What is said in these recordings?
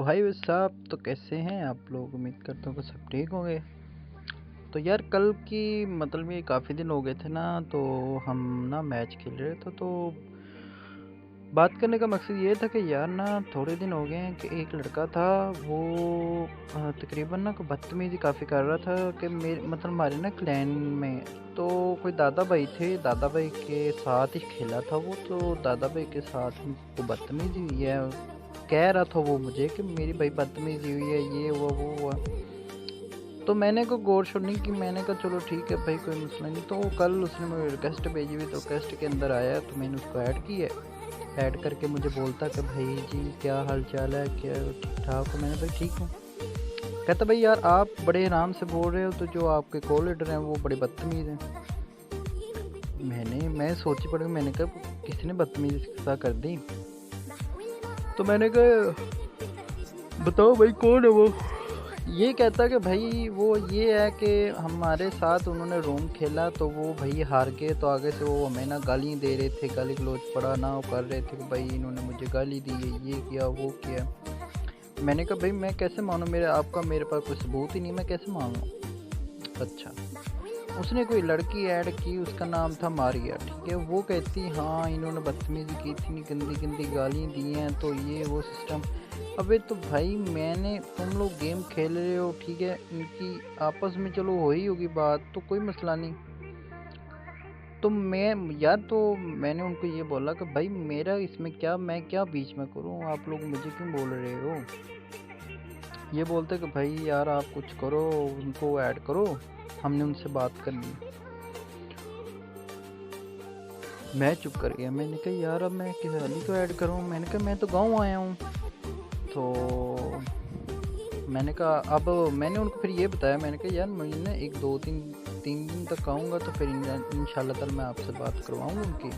भाई साहब, तो कैसे हैं आप लोग? उम्मीद करता हूँ कि सब ठीक होंगे। तो यार, कल की मतलब ये काफ़ी दिन हो गए थे ना, तो हम ना मैच खेल रहे थे। तो बात करने का मकसद ये था कि यार ना, थोड़े दिन हो गए हैं कि एक लड़का था, वो तकरीबन ना बदतमीज़ी काफ़ी कर रहा था कि मेरे मतलब हमारे ना क्लैन में तो कोई दादा भाई थे। दादा भाई के साथ ही खेला था वो, तो दादा भाई के साथ वो बदतमीज़ी हुई है। कह रहा था वो मुझे कि मेरी भाई बदतमीज़ी हुई है, ये हुआ वो हुआ। तो मैंने को गौर शोर नहीं की। मैंने कहा चलो ठीक है भाई, कोई मसला नहीं। तो कल उसने मुझे रिक्वेस्ट भेजी हुई, तो रिक्वेस्ट के अंदर आया तो मैंने उसको ऐड किया। ऐड करके मुझे बोलता कि भाई जी क्या हाल चाल है, क्या ठीक ठाक हो? मैंने भाई ठीक हूँ। कहता भाई यार, आप बड़े आराम से बोल रहे हो, तो जो आपके कॉल लीडर हैं वो बड़े बदतमीज़ हैं। मैं सोची पड़ गई। मैंने कहा किसी ने बदतमीज़ी कर दी? तो मैंने कहा बताओ भाई कौन है वो? ये कहता कि भाई वो ये है कि हमारे साथ उन्होंने रूम खेला, तो वो भाई हार गए। तो आगे से वो हमें ना गाली दे रहे थे, गाली गलौज पड़ा ना वो कर रहे थे कि भाई इन्होंने मुझे गाली दी है, ये किया वो किया। मैंने कहा भाई मैं कैसे मानूँ, मेरे पास कोई सबूत ही नहीं, मैं कैसे मानूँ? अच्छा, उसने कोई लड़की ऐड की, उसका नाम था मारिया, ठीक है। वो कहती हाँ इन्होंने बदतमीज़ी की थी, गंदी गंदी गाली दी हैं, तो ये वो सिस्टम। अबे तो भाई, मैंने तुम लोग गेम खेल रहे हो, ठीक है, इनकी आपस में चलो हो ही होगी बात, तो कोई मसला नहीं। तो मैंने उनको ये बोला कि भाई मेरा इसमें क्या, मैं क्या बीच में करूँ? आप लोग मुझे क्यों बोल रहे हो? ये बोलते कि भाई यार आप कुछ करो, उनको ऐड करो, हमने उनसे बात कर ली। मैं चुप कर गया। मैंने कहा यार अब मैं किस अली को ऐड करूँ? मैंने कहा मैं तो गाँव आया हूँ। तो मैंने कहा अब मैंने उनको फिर ये बताया। मैंने कहा यार मैं ना एक दो तीन दिन तक आऊँगा, तो फिर इंशाल्लाह ताला मैं आपसे बात करवाऊँगा उनकी।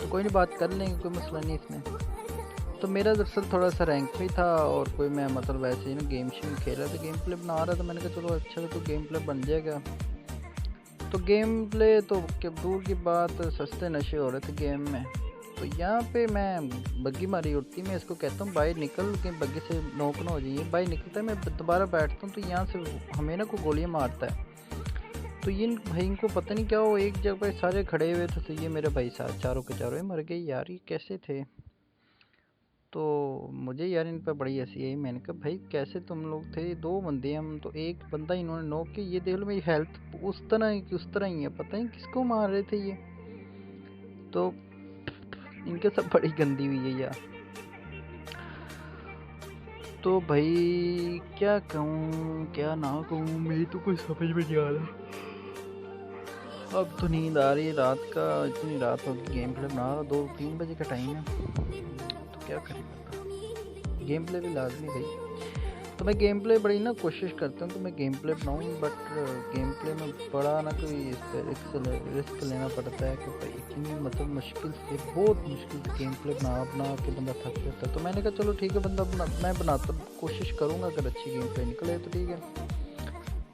तो कोई नहीं, बात कर लेंगे, कोई मसला नहीं इसमें। तो मेरा दरअसल थोड़ा सा रैंक पे था, और कोई मैं मतलब वैसे ही ना गेम शेम खेल रहा था, गेम प्ले बना रहा था। मैंने कहा चलो अच्छा तो गेम प्ले बन जाएगा। तो गेम प्ले तो दूर की बात, सस्ते नशे हो रहे थे गेम में। तो यहाँ पे मैं बग्गी मारी उठती, मैं इसको कहता हूँ भाई निकल के बग्गी से नोक ना हो जाइए। भाई निकलता है, मैं दोबारा बैठता हूँ, तो यहाँ से हमें ना को गोलियाँ मारता है। तो ये भाई इनको पता नहीं क्या हो, एक जगह पे सारे खड़े हुए थे, तो ये मेरे भाई साथ चारों के चारों ही मर गए। यार ये कैसे थे? तो मुझे यार इन पर बड़ी हंसी आई। मैंने कहा भाई कैसे तुम लोग थे? दो बंदे हम, तो एक बंदा इन्होंने नॉक किया। ये देख लो मेरी हेल्थ उस तरह की उस तरह ही है, पता नहीं किसको मार रहे थे ये। तो इनके सब बड़ी गंदी हुई है यार। तो भाई क्या कहूँ क्या ना कहूँ, मेरी तो कुछ समझ में नहीं आ रहा। अब तो नींद आ रही है रात का, इतनी रात होगी, गेम प्ले बना रहा, 2-3 बजे का टाइम है, तो क्या करें बता। गेम प्ले भी लाजमी भाई। तो मैं गेम प्ले बड़ी ना कोशिश करता हूँ कि मैं गेम प्ले बनाऊँ, बट गेम प्ले में बड़ा ना कोई रिस्क लेना पड़ता है कि भाई इतनी मतलब मुश्किल से, बहुत मुश्किल से गेम प्ले बना के बंदा थक जाता है। तो मैंने कहा चलो ठीक है, मैं बनाता कोशिश करूँगा, अगर अच्छी गेम प्ले निकले तो ठीक है।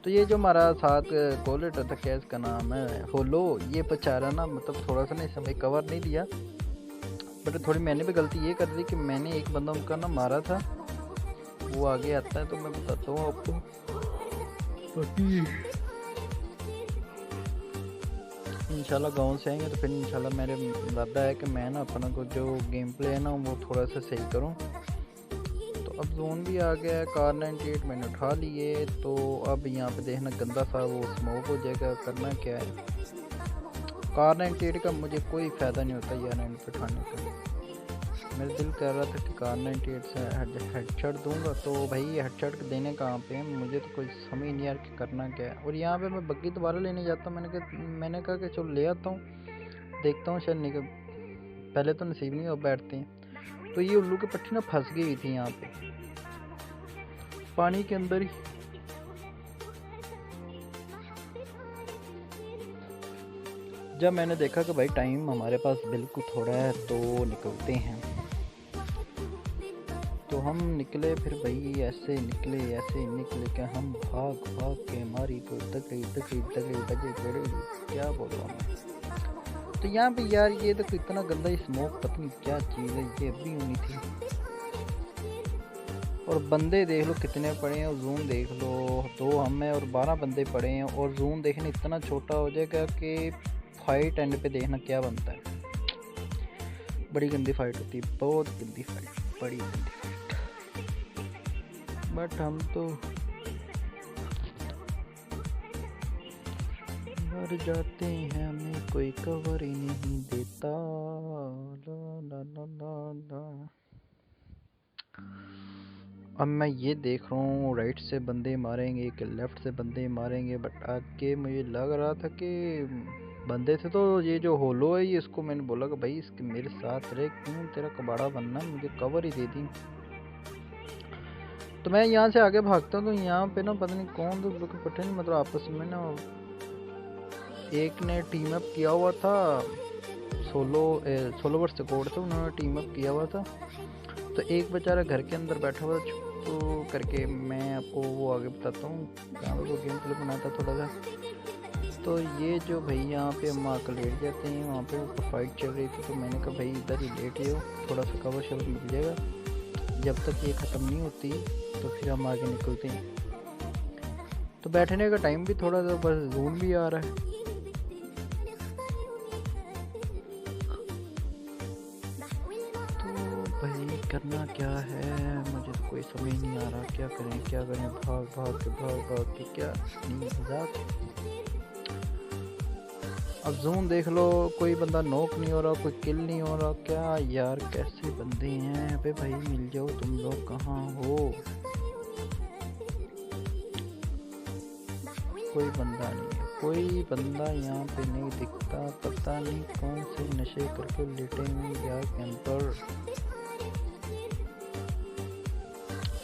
तो ये जो हमारा साथ कॉलेटर था, क्या इसका नाम है, होलो, ये बेचारा ना मतलब थोड़ा सा ना इस समय कवर नहीं दिया, बट थोड़ी मैंने भी गलती ये कर दी कि मैंने एक बंदा उनका ना मारा था। वो आगे आता है तो मैं बताता हूँ आपको। बाकी इंशाल्लाह गांव से आएंगे तो फिर इंशाल्लाह मेरे इरादा है कि मैं ना अपना को जो गेम प्ले है ना वो थोड़ा सा सही करूँ। तो अब जोन भी आ गया है, कार 98 मैंने उठा लिए। तो अब यहाँ पे देखना गंदा सा वो स्मोक हो जाएगा। करना क्या है, कार 98 का मुझे कोई फ़ायदा नहीं होता यार 90 पे उठाने का। मेरा दिल कर रहा था कि कार 98 से हेडशॉट दूंगा, तो भाई हेडशॉट देने कहाँ पे हैं, मुझे तो कोई समझ नहीं यार कि करना क्या है। और यहाँ पे मैं बग्गी दोबारा लेने जाता हूँ। मैंने कहा कि चलो ले आता हूँ, देखता हूँ शायद निकल, पहले तो नसीब नहीं हो बैठते हैं। तो ये उल्लू की पट्टी ना फंस गई हुई थी यहाँ पे पानी के अंदर ही। जब मैंने देखा कि भाई टाइम हमारे पास बिल्कुल थोड़ा है, तो निकलते हैं। तो हम निकले, फिर भाई ऐसे निकले कि हम भाग भाग के हमारी तो दगड़ी बजे गड़े, क्या बोल रहा हूँ। तो यहाँ पे यार ये देखो इतना गंदा स्मोक, पता नहीं क्या चीज़ है, ये अभी होनी थी। और बंदे देख लो कितने पड़े हैं, और जून देख लो, 2 हम हैं और 12 बंदे पड़े हैं, और जून देखने इतना छोटा हो जाएगा कि फाइट एंड पे देखना क्या बनता है। बड़ी गंदी फाइट होती है, बहुत गंदी फाइट, बड़ी गंदी फाइट। बट हम तो मर जाते हैं, हमें कोई कवर ही नहीं देता। ला ला ला ला ला। अब मैं ये देख रहा हूँ राइट से बंदे मारेंगे कि लेफ्ट से बंदे मारेंगे, बट आगे मुझे लग रहा था कि बंदे थे। तो ये जो होलो है, ये इसको मैंने बोला कि भाई इसके मेरे साथ रहे, क्यों तेरा कबाड़ा बनना, मुझे कवर ही दे दी। तो मैं यहाँ से आगे भागता हूँ, तो यहाँ पे ना पता नहीं कौन, तो पता नहीं, मतलब आपस में ना एक ने टीम अप किया हुआ था, सोलो वर्स कोड थे, उन्होंने टीम अप किया हुआ था। तो एक बेचारा घर के अंदर बैठा हुआ था तो करके, मैं आपको वो आगे बताता हूँ कहाँ पे वो गेम प्ले बनाता थोड़ा सा। तो ये जो भाई यहाँ पे हम आकर लेट जाते हैं, वहाँ पे ऊपर फाइट चल रही थी, तो मैंने कहा भाई इधर ही लेट जाओ, थोड़ा सा कवर शवर मिल जाएगा, जब तक ये ख़त्म नहीं होती तो फिर हम आगे निकलते हैं। तो बैठने का टाइम भी थोड़ा सा, बस जून भी आ रहा है। करना क्या है मुझे तो कोई समझ नहीं आ रहा, क्या करें, भाग भाग के क्या नहीं मजाक। अब जून देख लो, कोई बंदा नॉक नहीं हो रहा, कोई किल नहीं हो रहा, क्या यार कैसे बंदे हैं। अबे भाई मिल जाओ, तुम लोग कहाँ हो, कोई बंदा नहीं है, कोई बंदा यहाँ पे नहीं दिखता, पता नहीं कौन से नशे करके लेटे हुए यार कैंपर।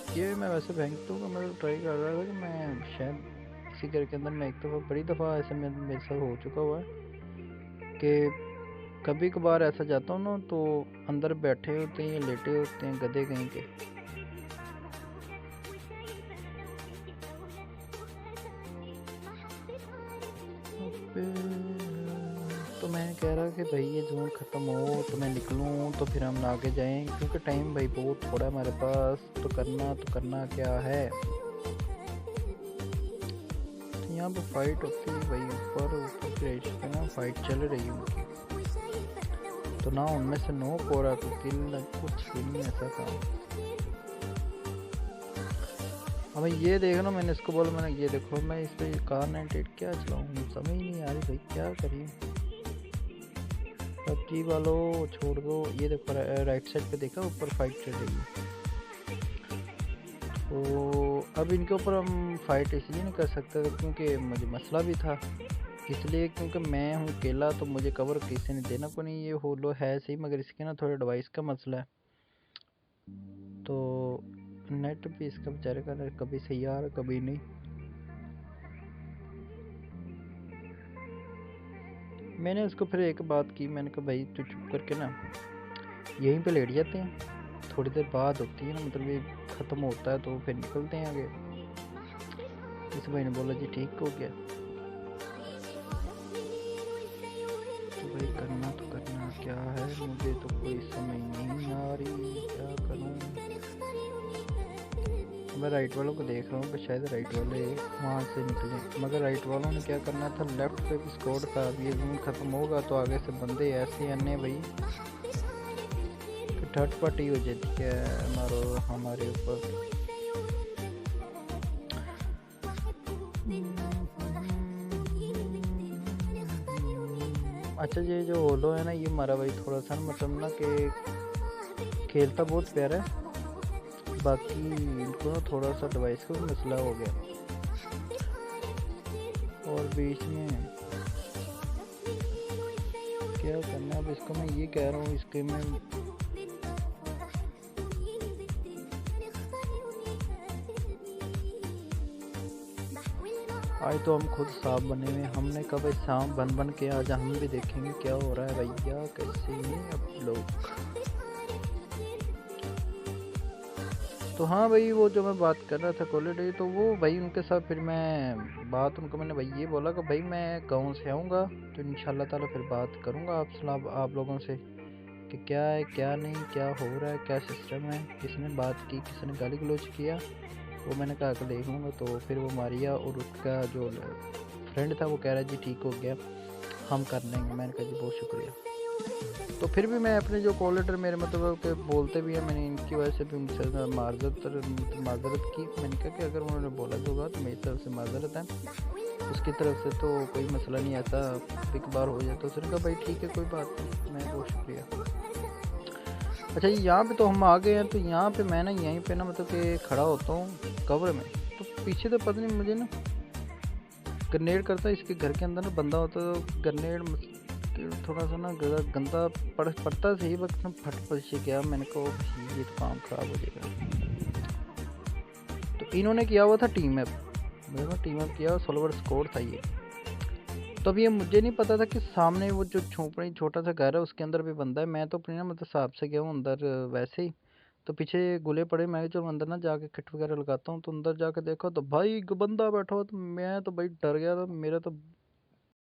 ये मैं वैसे फेंकता हूँ, मैं ट्राई कर रहा था कि मैं शायद इसी घर के अंदर, मैं एक दफ़ा, बड़ी दफ़ा ऐसे मेरे साथ हो चुका हुआ है कि कभी कभार ऐसा जाता हूँ ना, तो अंदर बैठे होते हैं या लेटे होते हैं गधे कहीं के। तो मैं कह रहा कि भाई ये जोन ख़त्म हो तो मैं निकलूँ, तो फिर हम आगे जाएं, क्योंकि टाइम भाई बहुत थोड़ा है हमारे पास। तो करना क्या है। तो यहाँ पे फाइट होती है भाई, ऊपर पे ना फाइट चल रही है उनकी, तो ना उनमें से नॉक हो रहा, तो किल कुछ भी नहीं ऐसा काम। अब ये देखो, मैंने इसको बोला, मैंने ये देखो मैं इस पे कार 98 क्या चलाऊँ, समझ नहीं आ रही भाई, क्या करें। पबजी वालों छोड़ दो, ये देखो राइट साइड पे देखा, ऊपर फाइट चल रही है। तो अब इनके ऊपर हम फाइट इसलिए नहीं कर सकते क्योंकि मुझे मसला भी था, इसलिए क्योंकि मैं हूँ अकेला, तो मुझे कवर किसी ने देना को नहीं। ये होलो है सही, मगर इसके ना थोड़े डिवाइस का मसला है, तो नेट भी इसका बेचारे का कभी सही आ रहा कभी नहीं। मैंने उसको फिर एक बात की, मैंने कहा भाई तू चुप करके ना यहीं पे लेट जाते हैं, थोड़ी देर बाद होती है ना, मतलब ये ख़त्म होता है तो फिर निकलते हैं आगे। इस भाई ने बोला जी ठीक हो गया। तो भाई करना क्या है, मुझे तो कोई समझ नहीं आ रही, क्या करूँ। मैं राइट वालों को देख रहा हूँ कि शायद राइट वाले वहाँ से निकले, मगर राइट वालों ने क्या करना था, लेफ्ट पे भी स्कोर था। अब ये जून ख़त्म होगा तो आगे से बंदे ऐसे आने भाई, थर्ड पार्टी हो जाती है हमारे ऊपर। अच्छा ये जो होलो है ना, ये हमारा भाई थोड़ा सा मतलब ना कि खेलता बहुत प्यारा है, बाकी इनको ना थोड़ा सा डिवाइस का मसला हो गया। और बीच में क्या करना, अब इसको मैं ये कह रहा हूँ, इसके में आज तो हम खुद सांप बने हुए, हमने कभी सांप बन के आज हम भी देखेंगे क्या हो रहा है भैया, कैसे हैं अब लोग। तो हाँ भाई, वो जो मैं बात कर रहा था क्वालिटी, तो वो भाई उनके साथ फिर मैं बात उनको मैंने भाई ये बोला कि भाई मैं गाँव से आऊँगा तो इंशाल्लाह ताला फिर बात करूँगा आप लोगों से। कि क्या है क्या नहीं, क्या हो रहा है, क्या सिस्टम है, किसने बात की, किसने गाली गलौज किया। वो मैंने कहा कि देख लूँगा। तो फिर वो मारिया और उसका जो फ्रेंड था वो कह रहा है जी ठीक हो गया, हम कर लेंगे। मैंने कहा जी बहुत शुक्रिया। तो फिर भी मैं अपने जो कॉल लेटर मेरे मतलब के बोलते भी हैं, मैंने इनकी वजह से भी उनसे माजरत की। मैंने कहा कि अगर उन्होंने बोला भी होगा तो मेरी तरफ से माजरत है, उसकी तरफ से तो कोई मसला नहीं, ऐसा एक बार हो जाए। तो उसने कहा भाई ठीक है कोई बात नहीं, मैं बहुत शुक्रिया। अच्छा जी यहाँ पे तो हम आ गए हैं। तो यहाँ पे मैं ना यहीं पे ना मतलब कि खड़ा होता हूँ कवर में। तो पीछे तो पता नहीं मुझे ना ग्रेनेड करता है, इसके घर के अंदर ना बंदा होता है तो ग्रेनेड थोड़ा सा ना गंदा पड़ता सही वक्त ना फट पीछे गया। मैंने कहा भाई ये तो काम खराब हो जाएगा। तो इन्होंने किया हुआ था टीम ऐप, मैंने टीम ऐप किया, सोल्वर स्कोर था ये। तो अब ये मुझे नहीं पता था कि सामने वो जो झोपड़ी छोटा सा घर है उसके अंदर भी बंदा है। मैं तो अपने ना मतलब हिसाब से गया हूँ अंदर वैसे ही। तो पीछे गोले पड़े, मैं चलो अंदर ना जाके किट वगैरह लगाता हूँ। तो अंदर जाके देखा तो भाई बंदा बैठा हुआ। तो मैं तो भाई डर गया था, मेरा तो